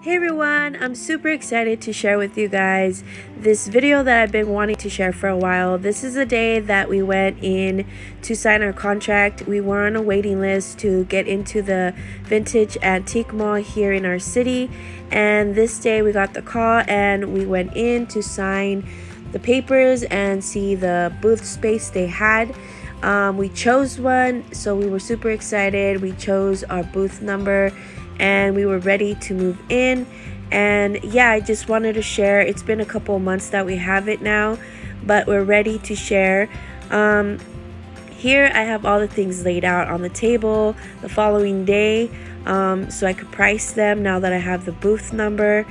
Hey everyone, I'm super excited to share with you guys this video that I've been wanting to share for a while. This is the day that we went in to sign our contract. We were on a waiting list to get into the vintage antique mall here in our city, and this day we got the call and we went in to sign the papers and see the booth space they had. We chose one, so we were super excited. We chose our booth number and we were ready to move in. And yeah, I just wanted to share. It's been a couple months that we have it now, but we're ready to share. Here I have all the things laid out on the table the following day, so I could price them now that I have the booth number.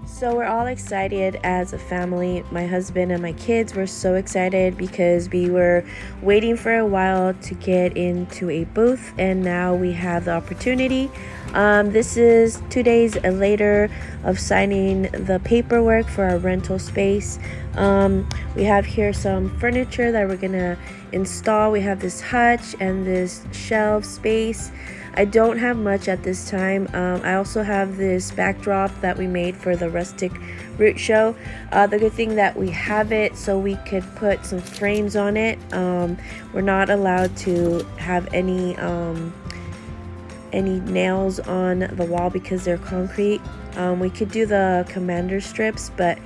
So we're all excited as a family. My husband and my kids were so excited because we were waiting for a while to get into a booth, and now we have the opportunity. This is 2 days later of signing the paperwork for our rental space. We have here some furniture that we're gonna install. We have this hutch and this shelf space. I don't have much at this time. I also have this backdrop that we made for the rustic root show. The good thing that we have it so we could put some frames on it. We're not allowed to have any nails on the wall because they're concrete. We could do the commander strips, but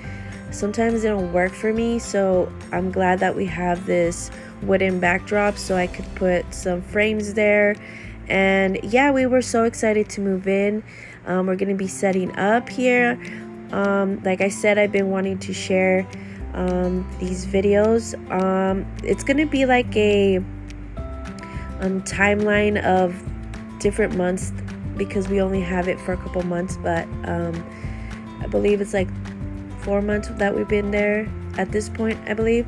sometimes it don't work for me, so I'm glad that we have this wooden backdrop so I could put some frames there. And yeah, we were so excited to move in. We're gonna be setting up here. Like I said, I've been wanting to share these videos. It's gonna be like a timeline of different months because we only have it for a couple months, but I believe it's like 4 months that we've been there at this point, I believe.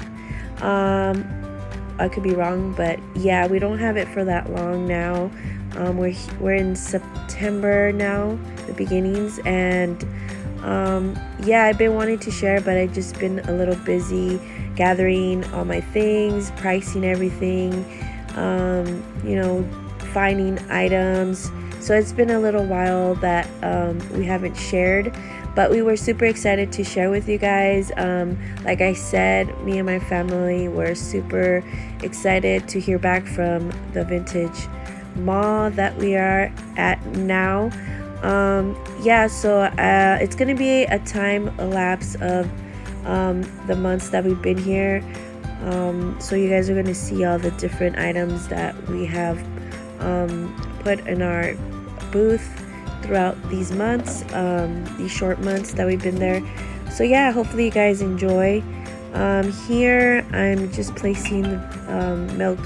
I could be wrong, but yeah, we don't have it for that long now. We're in September now, the beginnings, and yeah, I've been wanting to share, but I've just been a little busy gathering all my things, pricing everything, you know, finding items. So it's been a little while that we haven't shared, but we were super excited to share with you guys. Like I said, me and my family were super excited to hear back from the vintage mall that we are at now. Yeah, so it's gonna be a time elapse of the months that we've been here. So you guys are gonna see all the different items that we have put in our booth throughout these months, these short months that we've been there. So yeah, hopefully you guys enjoy. Here I'm just placing the milk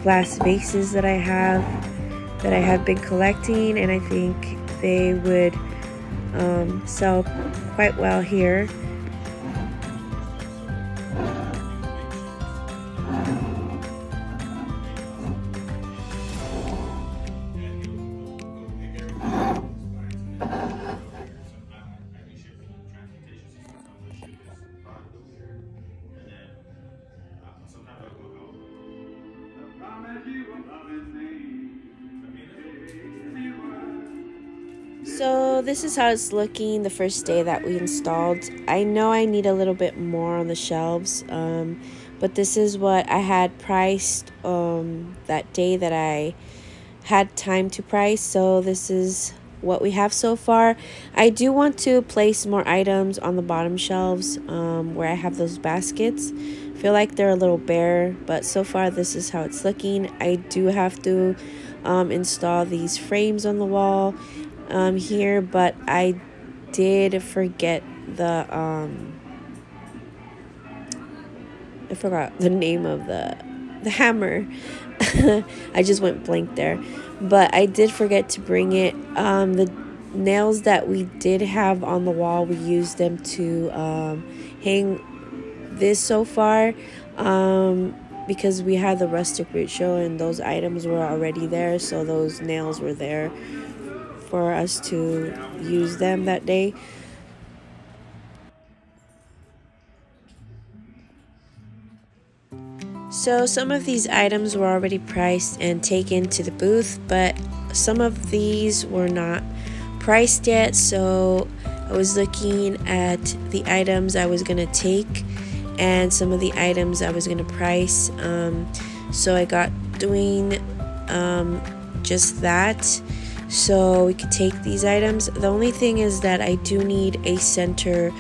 glass vases that I have been collecting, and I think they would sell quite well here. So this is how it's looking the first day that we installed. I know I need a little bit more on the shelves, but this is what I had priced that day that I had time to price. So this is what we have so far. I do want to place more items on the bottom shelves where I have those baskets. I feel like they're a little bare, but so far this is how it's looking. I do have to install these frames on the wall here, but I did forget the I forgot the name of the hammer. I just went blank there, but I did forget to bring it. The nails that we did have on the wall, we used them to hang this so far, because we had the rustic root show and those items were already there, so those nails were there for us to use them that day. So some of these items were already priced and taken to the booth, but some of these were not. priced yet, so I was looking at the items I was gonna take and some of the items I was gonna price. So I got doing just that, so we could take these items. The only thing is that I do need a center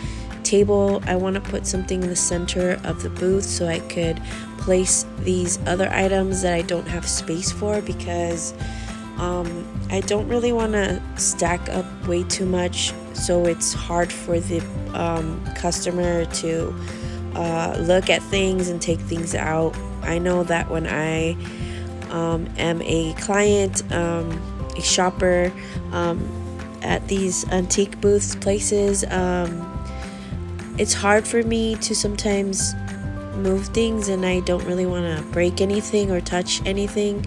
table. I want to put something in the center of the booth so I could place these other items that I don't have space for, because I don't really want to stack up way too much, so it's hard for the customer to look at things and take things out. I know that when I am a client, a shopper at these antique booths places, it's hard for me to sometimes move things, and I don't really want to break anything or touch anything,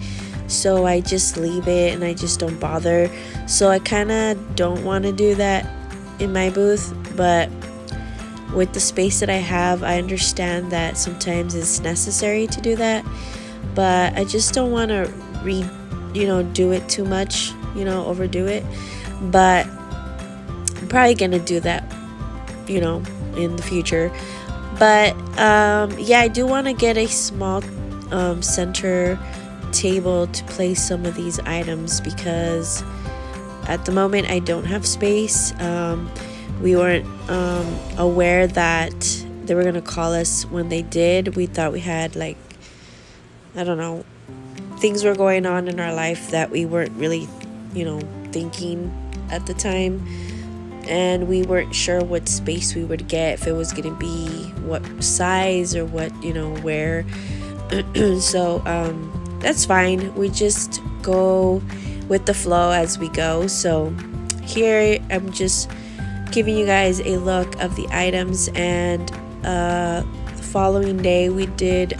so I just leave it and I just don't bother. So I kind of don't want to do that in my booth, but with the space that I have, I understand that sometimes it's necessary to do that, but I just don't want to do it too much, overdo it. But I'm probably gonna do that, in the future. But yeah, I do want to get a small center table to place some of these items, because at the moment I don't have space. We weren't aware that they were gonna call us when they did. We thought we had, like, I don't know, things were going on in our life that we weren't really thinking at the time, and we weren't sure what space we would get, if it was gonna be what size or what, where. So that's fine. We just go with the flow as we go. So here I'm just giving you guys a look of the items, and the following day we did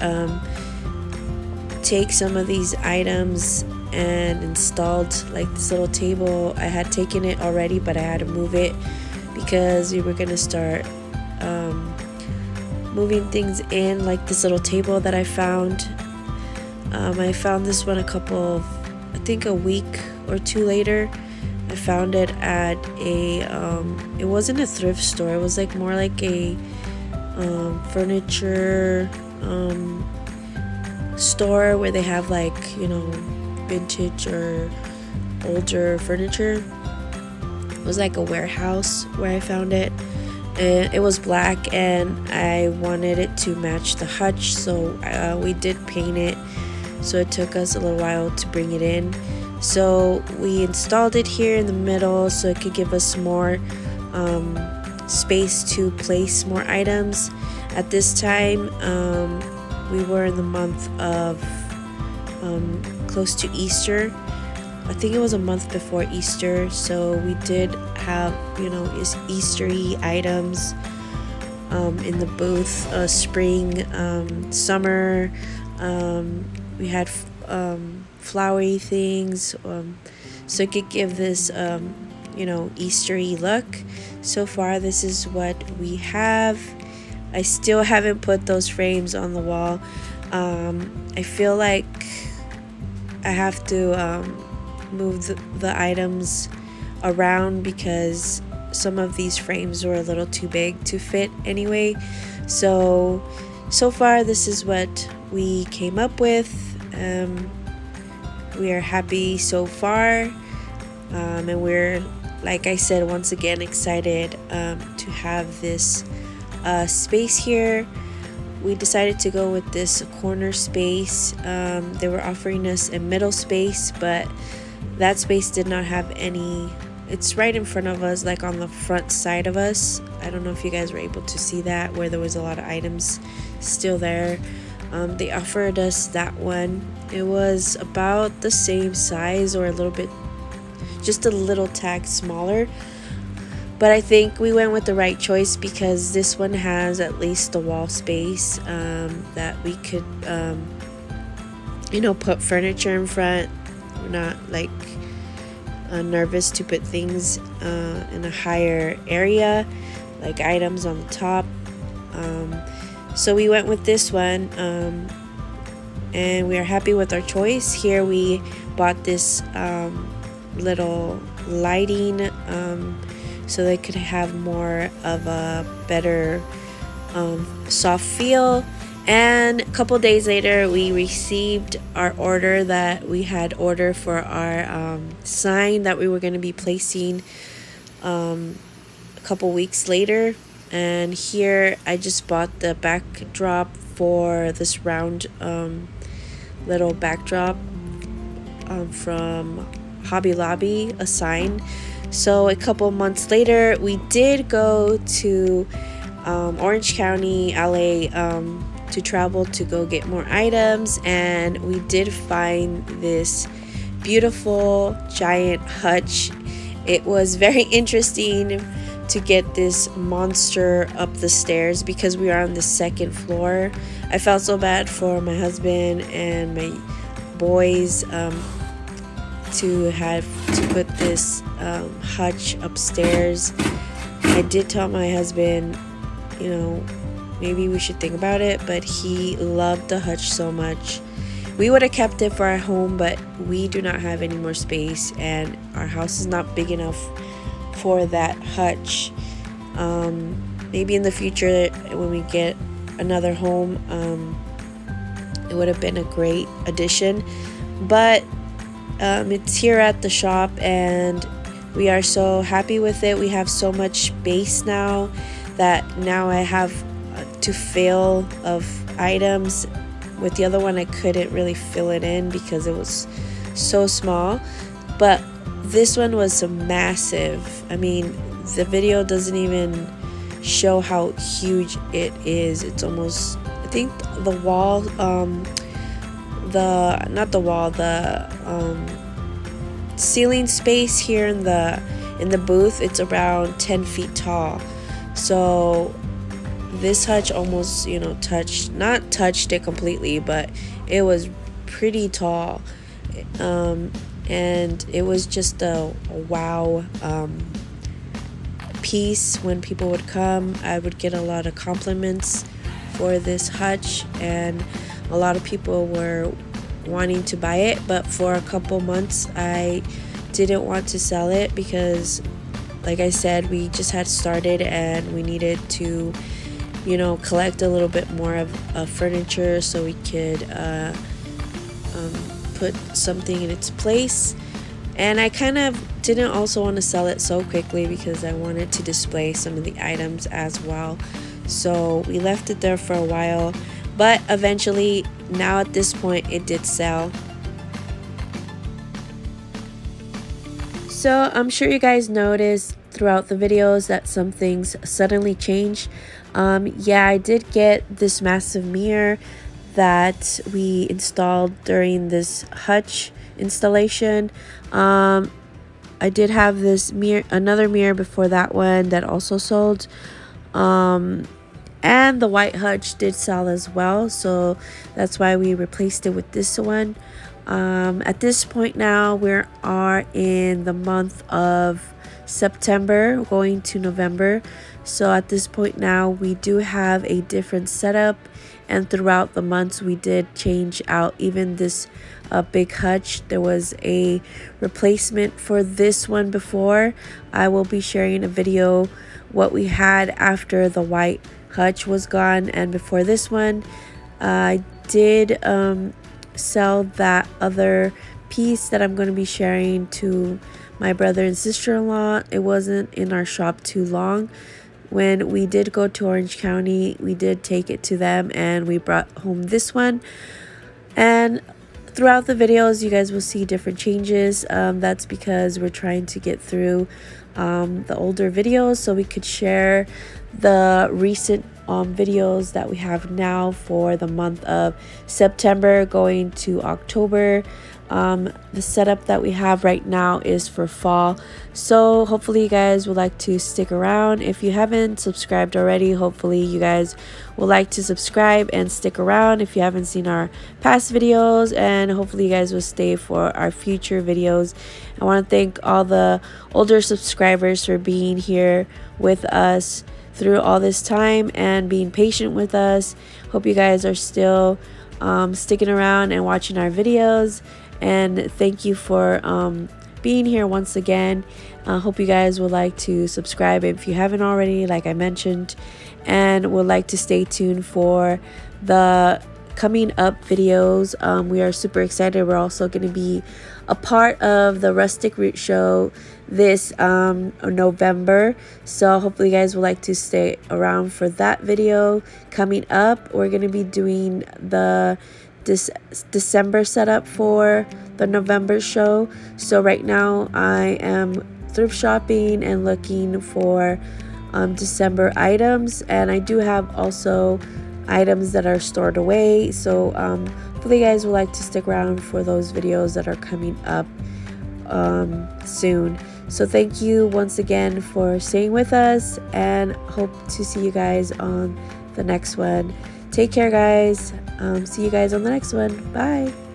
take some of these items and installed, like, this little table. I had taken it already, but I had to move it because we were gonna start moving things in, like this little table that I found. I found this one I think a week or two later. I found it at a it wasn't a thrift store, it was more like a furniture store where they have, vintage or older furniture. It was like a warehouse where I found it, and it was black, and I wanted it to match the hutch, so we did paint it. So it took us a little while to bring it in. So we installed it here in the middle so it could give us more space to place more items. At this time, we were in the month of close to Easter. I think it was a month before Easter, so we did have Eastery items in the booth. Spring, summer, we had flowery things, so it could give this Eastery look. So far this is what we have. I still haven't put those frames on the wall. I feel like I have to move the items around because some of these frames were a little too big to fit anyway. So far this is what we came up with. We are happy so far, and we're, like I said, once again excited to have this space here. We decided to go with this corner space. They were offering us a middle space, but that space did not have any. It's right in front of us, like on the front side of us. I don't know if you guys were able to see that, where there was a lot of items still there. They offered us that one. It was about the same size, or a little bit, just a little tad smaller. But I think we went with the right choice because this one has at least the wall space that we could, put furniture in front. We're not nervous to put things in a higher area, like items on the top. So we went with this one, and we are happy with our choice. Here we bought this little lighting so they could have more of a better soft feel. And a couple days later, we received our order that we had ordered for our sign that we were going to be placing a couple weeks later. And here I just bought the backdrop for this round little backdrop from Hobby Lobby, a sign. So a couple months later, we did go to Orange County, LA, to travel to go get more items, and we did find this beautiful giant hutch. It was very interesting to get this monster up the stairs because we are on the second floor. I felt so bad for my husband and my boys to have to put this hutch upstairs. I did tell my husband, you know, maybe we should think about it, but he loved the hutch so much. We would have kept it for our home, but we do not have any more space, and our house is not big enough for that hutch. Maybe in the future when we get another home, it would have been a great addition, but it's here at the shop and we are so happy with it. We have so much space now that now I have to fill of items. With the other one I couldn't really fill it in because it was so small, but this one was massive. I mean, the video doesn't even show how huge it is. It's almost, I think the wall, the ceiling space here in the booth, it's around 10 feet tall. So this hutch almost, you know, not touched it completely, but it was pretty tall. And it was just a wow piece. When people would come, I would get a lot of compliments for this hutch, and a lot of people were wanting to buy it, but for a couple months I didn't want to sell it because, like I said, we just had started and we needed to, you know, collect a little bit more of furniture so we could put something in its place. And I kind of didn't also want to sell it so quickly because I wanted to display some of the items as well. So we left it there for a while, but eventually, now at this point, it did sell. So I'm sure you guys noticed throughout the videos that some things suddenly changed. Yeah, I did get this massive mirror that we installed during this hutch installation. I did have this mirror, another mirror before that one that also sold. And the white hutch did sell as well, so that's why we replaced it with this one. At this point now, we are in the month of September going to November. So at this point now, we do have a different setup, and throughout the months we did change out even this big hutch. There was a replacement for this one before. I will be sharing a video what we had after the white hutch was gone and before this one. I did sell that other piece that I'm going to be sharing to my brother and sister-in-law. It wasn't in our shop too long. When we did go to Orange County, we did take it to them and we brought home this one. And throughout the videos, you guys will see different changes. That's because we're trying to get through the older videos so we could share the recent videos that we have now for the month of September going to October. The setup that we have right now is for fall, so hopefully you guys would like to stick around. If you haven't subscribed already, hopefully you guys would like to subscribe and stick around if you haven't seen our past videos, and hopefully you guys will stay for our future videos. I want to thank all the older subscribers for being here with us through all this time and being patient with us. Hope you guys are still sticking around and watching our videos, and thank you for being here once again. Hope you guys would like to subscribe if you haven't already, like I mentioned, and would like to stay tuned for the coming up videos. We are super excited. We're also going to be a part of the Rustic Root Show this November, so hopefully you guys would like to stay around for that video coming up. We're going to be doing the December setup for the November show. So right now I am thrift shopping and looking for December items, and I do have also items that are stored away. So hopefully you guys would like to stick around for those videos that are coming up soon. So thank you once again for staying with us, and hope to see you guys on the next one. Take care, guys. See you guys on the next one. Bye.